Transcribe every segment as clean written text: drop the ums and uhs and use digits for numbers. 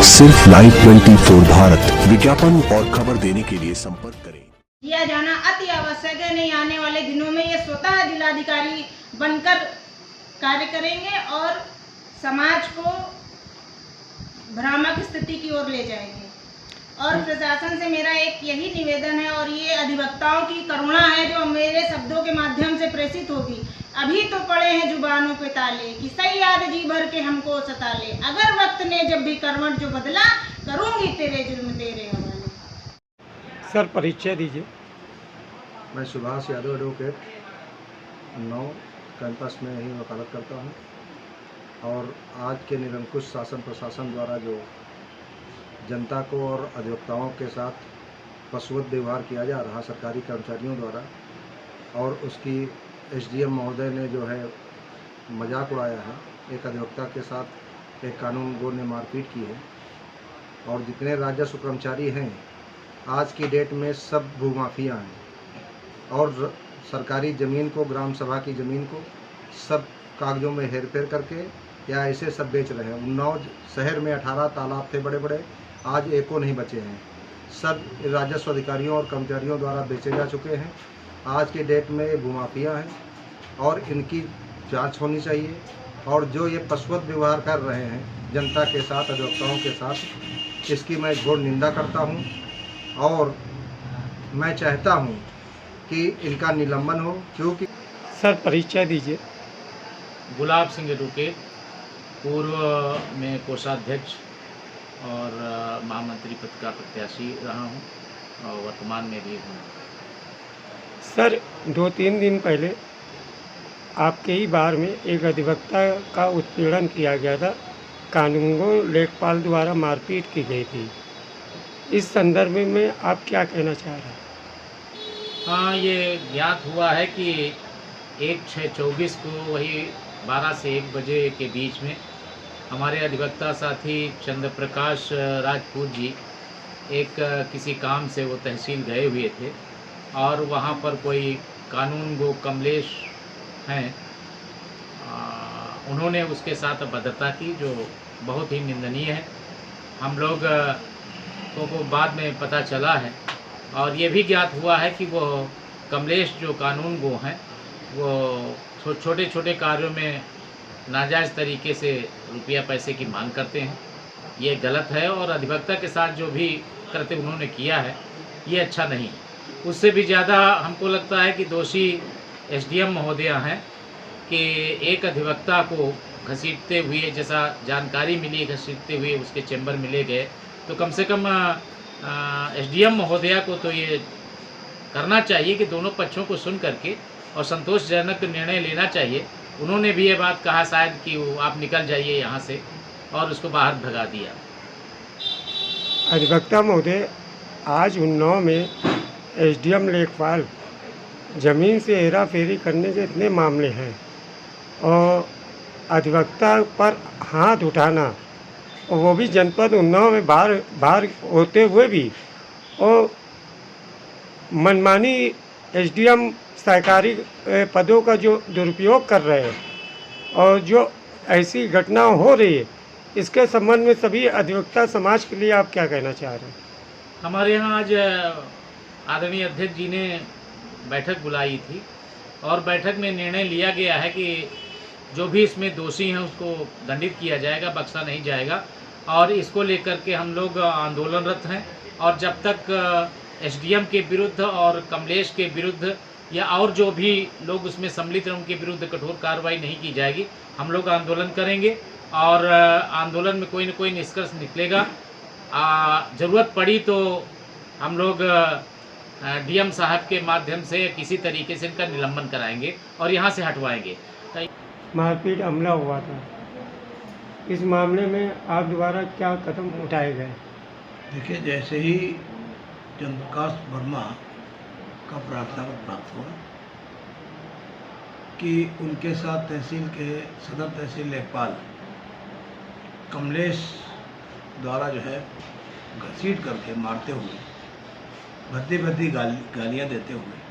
सिर्फ लाइव 24 भारत विज्ञापन और खबर देने के लिए संपर्क करें। किया जाना अति आवश्यक है। नहीं आने वाले दिनों में ये स्वतः जिलाधिकारी बनकर कार्य करेंगे और समाज को भ्रामक स्थिति की ओर ले जाएंगे। और प्रशासन से मेरा एक यही निवेदन है और ये अधिवक्ताओं की करुणा है जो मेरे शब्दों के माध्यम से प्रेषित होगी। अभी तो पड़े हैं जुबानों पे ताले कि सही याद जी भर के हमको सता ले। अगर वक्त ने जब भी करवट जो बदला करूंगी तेरे जुल्म तेरे हवाले। सर परिचय दीजिए। मैं सुभाष यादव एडवोकेट 9 कैंपस में ही वकालत करता हूं और आज के निरंकुश शासन प्रशासन द्वारा जो जनता को और अधिवक्ताओं के साथ पशुवत व्यवहार किया जा रहा सरकारी कर्मचारियों द्वारा और उसकी एसडीएम महोदय ने जो है मजाक उड़ाया है। एक अधिवक्ता के साथ एक कानूनगो ने मारपीट की है और जितने राजस्व कर्मचारी हैं आज की डेट में सब भूमाफिया हैं और सरकारी ज़मीन को, ग्राम सभा की ज़मीन को सब कागज़ों में हेरफेर करके या ऐसे सब बेच रहे हैं। उन्नाव शहर में 18 तालाब थे बड़े बड़े, आज एको नहीं बचे हैं। सब राजस्व अधिकारियों और कर्मचारियों द्वारा बेचे जा चुके हैं। आज की डेट में ये भूमाफिया हैं और इनकी जांच होनी चाहिए। और जो ये पशुवत व्यवहार कर रहे हैं जनता के साथ, अधिवक्ताओं के साथ, इसकी मैं घोर निंदा करता हूं और मैं चाहता हूं कि इनका निलंबन हो। क्योंकि सर परिचय दीजिए। गुलाब सिंह एडवोकेट, पूर्व में कोषाध्यक्ष और महामंत्री पद का प्रत्याशी रहा हूं और वर्तमान में भी हूं। सर 2-3 दिन पहले आपके ही बार में एक अधिवक्ता का उत्पीड़न किया गया था। कानूनगो लेखपाल द्वारा मारपीट की गई थी। इस संदर्भ में आप क्या कहना चाह रहे हैं? हाँ, ये ज्ञात हुआ है कि 1/6/24 को वही 12 से 1 बजे के बीच में हमारे अधिवक्ता साथी चंद्र प्रकाश राजपूत जी एक किसी काम से वो तहसील गए हुए थे और वहाँ पर कोई कानूनगो कमलेश हैं, उन्होंने उसके साथ अभद्रता की जो बहुत ही निंदनीय है। हम लोग को बाद में पता चला है और ये भी ज्ञात हुआ है कि वो कमलेश जो कानूनगो हैं वो छोटे छोटे कार्यों में नाजायज़ तरीके से रुपया पैसे की मांग करते हैं। ये गलत है और अधिवक्ता के साथ जो भी कृत्य उन्होंने किया है ये अच्छा नहीं। उससे भी ज़्यादा हमको लगता है कि दोषी एसडीएम महोदया हैं कि एक अधिवक्ता को घसीटते हुए, जैसा जानकारी मिली, घसीटते हुए उसके चैम्बर में ले गए, तो कम से कम एसडीएम महोदया को तो ये करना चाहिए कि दोनों पक्षों को सुन करके और संतोषजनक निर्णय लेना चाहिए। उन्होंने भी ये बात कहा शायद कि वो आप निकल जाइए यहाँ से और उसको बाहर भगा दिया। अधिवक्ता महोदय, आज उन्नाव में एसडीएम लेखपाल ज़मीन से हेरा फेरी करने के इतने मामले हैं और अधिवक्ता पर हाथ उठाना और वो भी जनपद उन्नाव में बाहर होते हुए भी और मनमानी एसडीएम सरकारी पदों का जो दुरुपयोग कर रहे हैं और जो ऐसी घटना हो रही है, इसके संबंध में सभी अधिवक्ता समाज के लिए आप क्या कहना चाह रहे हैं? हमारे यहाँ आज आदरणीय अध्यक्ष जी ने बैठक बुलाई थी और बैठक में निर्णय लिया गया है कि जो भी इसमें दोषी हैं उसको दंडित किया जाएगा, बख्शा नहीं जाएगा। और इसको लेकर के हम लोग आंदोलनरत हैं और जब तक एसडीएम के विरुद्ध और कमलेश के विरुद्ध या और जो भी लोग उसमें सम्मिलित हैं उनके विरुद्ध कठोर कार्रवाई नहीं की जाएगी, हम लोग आंदोलन करेंगे और आंदोलन में कोई न कोई निष्कर्ष निकलेगा। ज़रूरत पड़ी तो हम लोग डीएम साहब के माध्यम से किसी तरीके से इनका निलंबन कराएंगे और यहाँ से हटवाएंगे। मारपीट हमला हुआ था, इस मामले में आप द्वारा क्या कदम उठाए गए? देखिए, जैसे ही चंद्रप्रकाश वर्मा का प्रार्थना पत्र प्राप्त हुआ कि उनके साथ तहसील के सदर तहसील लेखपाल कमलेश द्वारा जो है घसीट करके मारते हुए, भद्दी भद्दी गालियाँ देते हुए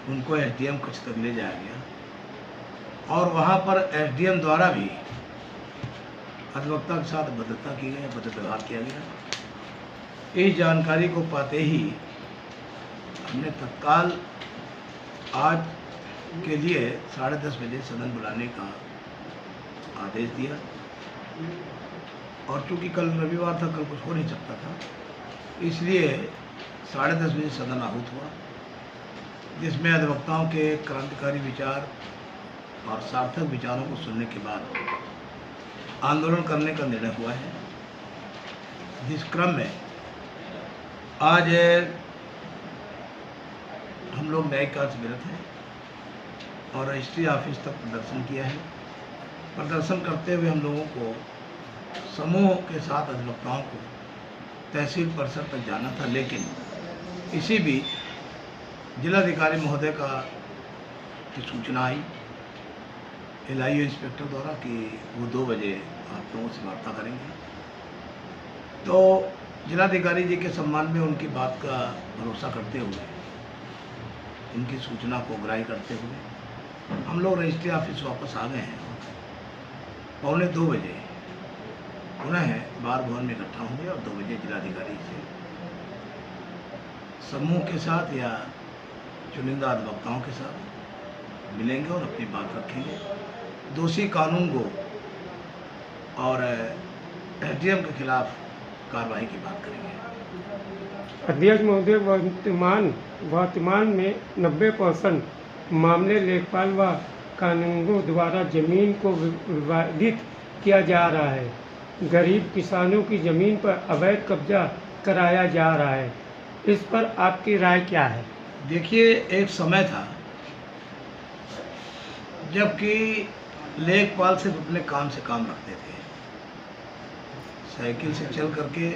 उनको एसडीएम कक्ष तक ले जाया गया और वहाँ पर एसडीएम द्वारा भी अधिवक्ता के साथ अभद्रता की गई, अभद्र व्यवहार किया गया। इस जानकारी को पाते ही हमने तत्काल आज के लिए 10:30 बजे सदन बुलाने का आदेश दिया, और चूँकि कल रविवार था, कल कुछ हो नहीं सकता था, इसलिए 10:30 बजे सदन आहूत हुआ, जिसमें अधिवक्ताओं के क्रांतिकारी विचार और सार्थक विचारों को सुनने के बाद आंदोलन करने का निर्णय हुआ है। जिस क्रम में आज हम लोग न्यायिक कार्य से विरत हैं और रजिस्ट्री ऑफिस तक प्रदर्शन किया है। प्रदर्शन करते हुए हम लोगों को समूह के साथ अधिवक्ताओं को तहसील परिसर तक जाना था, लेकिन इसी बीच जिलाधिकारी महोदय की सूचना आई LIU इंस्पेक्टर द्वारा कि वो 2 बजे आप लोगों से वार्ता करेंगे। तो जिलाधिकारी जी के सम्मान में उनकी बात का भरोसा करते हुए, उनकी सूचना को ग्राह्य करते हुए हम लोग रजिस्ट्री ऑफिस वापस आ गए हैं। 1:45 बजे पुनः बार भवन में इकट्ठा होंगे और 2 बजे जिलाधिकारी से समूह के साथ या चुनिंदा अधिवक्ताओं के साथ मिलेंगे और अपनी बात रखेंगे। दोषी कानून को और SDM के खिलाफ कार्रवाई की बात करेंगे। अध्यक्ष महोदय, वर्तमान में 90% मामले लेखपाल व कानूनगों द्वारा जमीन को विवादित किया जा रहा है। गरीब किसानों की जमीन पर अवैध कब्जा कराया जा रहा है। इस पर आपकी राय क्या है? देखिए, एक समय था जबकि लेखपाल सिर्फ अपने काम से काम रखते थे। साइकिल से चल करके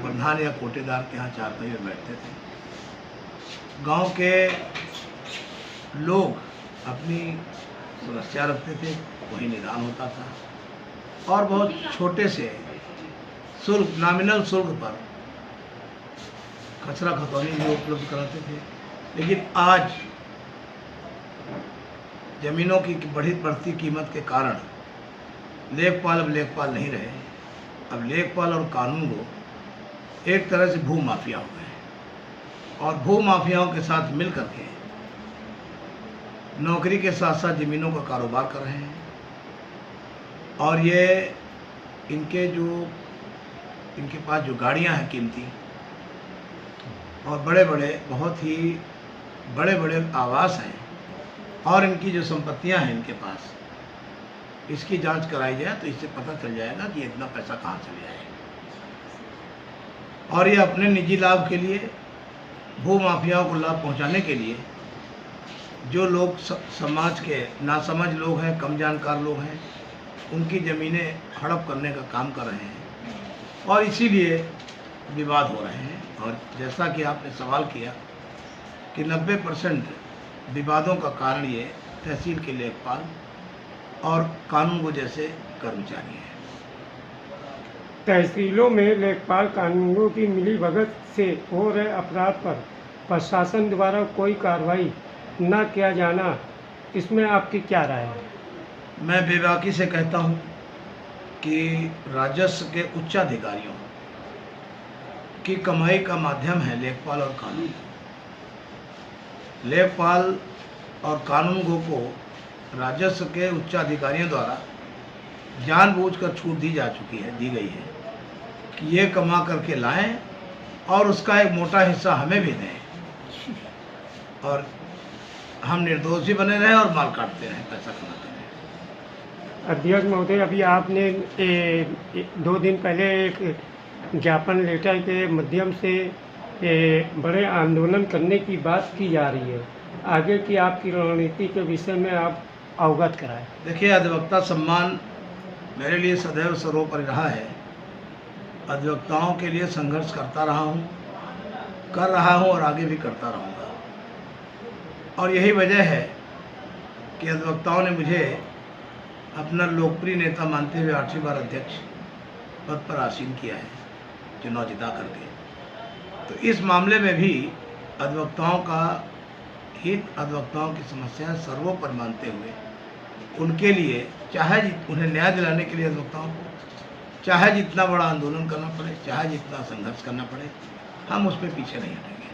प्रधान या कोटेदार के यहाँ चारपाई में बैठते थे। गांव के लोग अपनी समस्या रखते थे, वही निदान होता था और बहुत छोटे से शुल्क, नॉमिनल शुल्क पर कचरा खतौनी भी उपलब्ध कराते थे। लेकिन आज जमीनों की बढ़ती कीमत के कारण लेखपाल अब लेखपाल नहीं रहे। अब लेखपाल और कानून को एक तरह से भू माफिया हो गए और भू माफियाओं के साथ मिल करके नौकरी के साथ साथ ज़मीनों का कारोबार कर रहे हैं। और ये इनके पास जो गाड़ियां हैं कीमती और बहुत ही बड़े बड़े आवास हैं और इनकी जो संपत्तियां हैं इनके पास, इसकी जांच कराई जाए तो इससे पता चल जाएगा कि इतना पैसा कहाँ चले जाए। और ये अपने निजी लाभ के लिए, भू माफियाओं को लाभ पहुंचाने के लिए जो लोग समाज के नासमझ लोग हैं, कम जानकार लोग हैं, उनकी ज़मीनें हड़प करने का काम कर रहे हैं और इसीलिए विवाद हो रहे हैं। और जैसा कि आपने सवाल किया कि 90% विवादों का कारण ये तहसील के लेखपाल और कानूनगो जैसे कर्मचारी हैं। तहसीलों में लेखपाल कानूनगो की मिलीभगत से हो रहे अपराध पर प्रशासन द्वारा कोई कार्रवाई न किया जाना, इसमें आपकी क्या राय है? मैं बेबाकी से कहता हूँ कि राजस्व के उच्चाधिकारियों की कमाई का माध्यम है लेखपाल और कानून। लेखपाल और कानूनगो को राजस्व के उच्चाधिकारियों द्वारा जानबूझकर छूट दी गई है कि ये कमा करके लाएं और उसका एक मोटा हिस्सा हमें भी दें और हम निर्दोष भी बने रहें और माल काटते रहें, पैसा कमाते रहें। अध्यक्ष महोदय, अभी आपने 2 दिन पहले एक ज्ञापन लेटर के माध्यम से बड़े आंदोलन करने की बात की जा रही है। आगे की आपकी रणनीति के विषय में आप अवगत कराएं। देखिए, अधिवक्ता सम्मान मेरे लिए सदैव सर्वोपरि रहा है। अधिवक्ताओं के लिए संघर्ष करता रहा हूँ, कर रहा हूँ और आगे भी करता रहूँगा। और यही वजह है कि अधिवक्ताओं ने मुझे अपना लोकप्रिय नेता मानते हुए 8वीं बार अध्यक्ष पद पर आसीन किया है, चुनाव जिता करके। तो इस मामले में भी अधिवक्ताओं का हित, अधिवक्ताओं की समस्याएं सर्वोपरि मानते हुए उनके लिए, चाहे उन्हें न्याय दिलाने के लिए अधिवक्ताओं को चाहे जितना बड़ा आंदोलन करना पड़े, चाहे जितना संघर्ष करना पड़े, हम उस पर पीछे नहीं हटेंगे।